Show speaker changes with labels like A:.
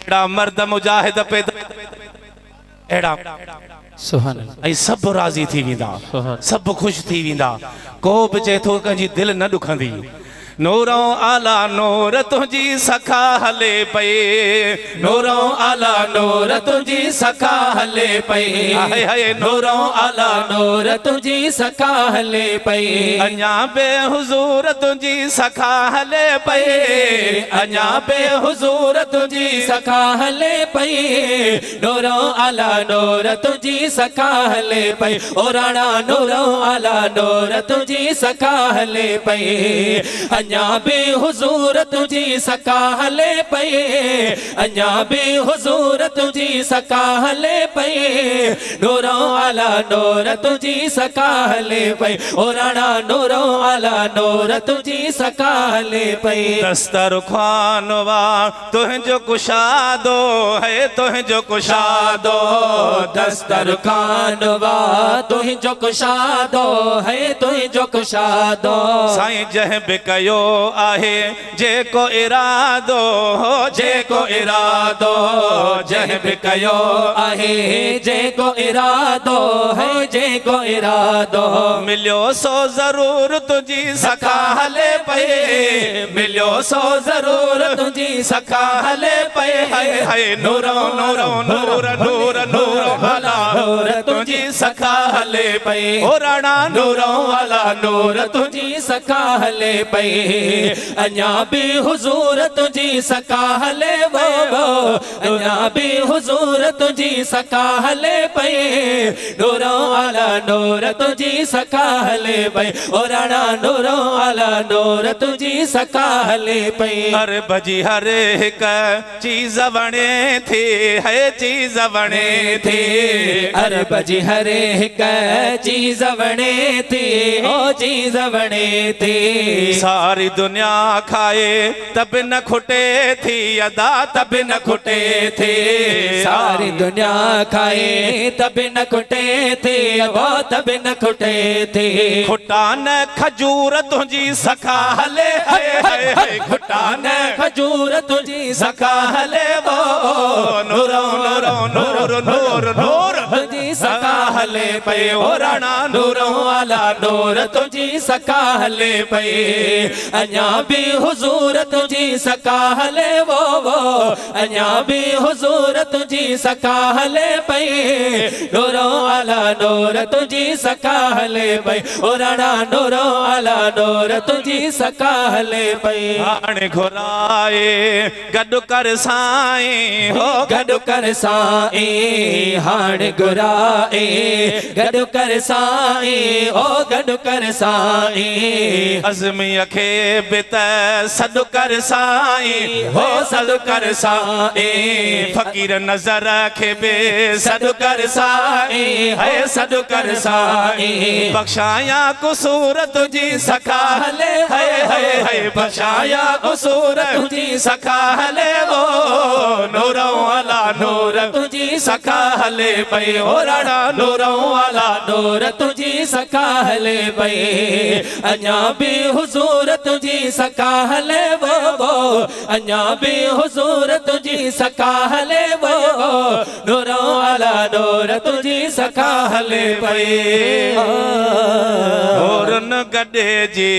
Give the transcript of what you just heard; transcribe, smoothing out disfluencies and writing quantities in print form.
A: एड़ा मर्द मुजाहिद पैदा एड़ा
B: सुभान
A: ऐं सब राज़ी थी वेंदा सब खुश थी वेंदा को बि चए थो कंहिंजी दिलि न ॾुखंदी नूरों आला नूर तुझी सखा हले पई नूरों आला नूर तुझी सखा हले पई हाय हाय नूरों आला
B: नूर तुझी सखा हले पई
A: अञा बेहुज़ूर तुझी सखा हले पई
B: अञा बेहुज़ूर तुझी सखा हले पई नूरों आला नूर तुझी सखा हले पई ओ राणा नूरों आला नूर तुझी सखा हले पई अञा बेहुज़ूर तुझी सखा हले पई अञा बेहुज़ूर तुझी सखा हले पई नूरों आला नूर तुझी सखा हले पई ओ राणा नूरों आला नूर तुझी सखा हले पई
A: दस्तरख़्वान वा तुझो कुशादो है तुझो कुशादो
B: दस्तरख़्वान वा तुझो कुशादो है तुझो कुशादो
A: साईं जह बि कयो आहे जेको इरादो जेको इरादो
B: जह बि कयो आहे जेको इरादो है जेको इरादो
A: मिलियो सो ज़रूर तुझी सखा हले पई
B: मिलियो सो ज़रूर तुझी सखा हले पई
A: हाय हाय नूरों नूरों नूर नूर नूर भला
B: नूर तुझी सखा हले पई
A: ओ राणा
B: नूरों वाला नूर तुझी सखा हले पई अञा भी हुजूर तुझी सखा हले वो अञा भी हुजूर तुझी सखा हले पई नूरों वाला नूर तुझी सखा हले पई ओ राणा नूरों वाला नूर तुझी सखा हले पई
A: हर बजी हर एक चीज वणे थी है चीज वणे
B: थी हर बजी हर एक चीज वणे थी ओ चीज वणे थी
A: सारी दुनिया खाए तब न खुटे थी अदा तब न खुटे थे
B: सारी दुनिया खाए तब न खुटे थे वो तब न खुटे थे
A: खुटा न खजूर तुझी सखा हले हाय
B: खुटा न खजूर तुझी सखा हले वो
A: नूरों नूरों नूर नूर नूर
B: तुझी सखा हले पई ओ राणा नूरों वाला नूर तुझी सखा हले पई अञा भी हुजूर तुझी सखा हले वो अञा भी हुजूर तुझी सखा हले पई नूरों आला नूर तुझी सखा हले पई ओ राणा नूरों आला नूर तुझी सखा हले पई
A: हाणे घुराए गॾु कर साईं हो
B: गॾु कर साईं हाणे घुराए गॾु कर साईं ओ गॾु कर साईं
A: अज़मीअ खे बि त सॾु कर साईं
B: हो सॾु कर साईं
A: फ़क़ीर नज़र खे बि सॾु कर
B: साईं है सॾु कर साईं
A: बख़्शाया कुसूर तुझी सखा
B: हले
A: हाय हाय हाय
B: बख़्शाया कुसूर तुझी सखा हले वो
A: नूरों वाला
B: नूर तुझी सखा हले पई ओ राणा नूरों वाला नूर तुझी सखा हले पई अञा भी हुजूर तुझी सखा हले वो अञा भी हुजूर तुझी सखा हले वो नूरों वाला नूर तुझी सखा हले पई
A: और न गॾे जे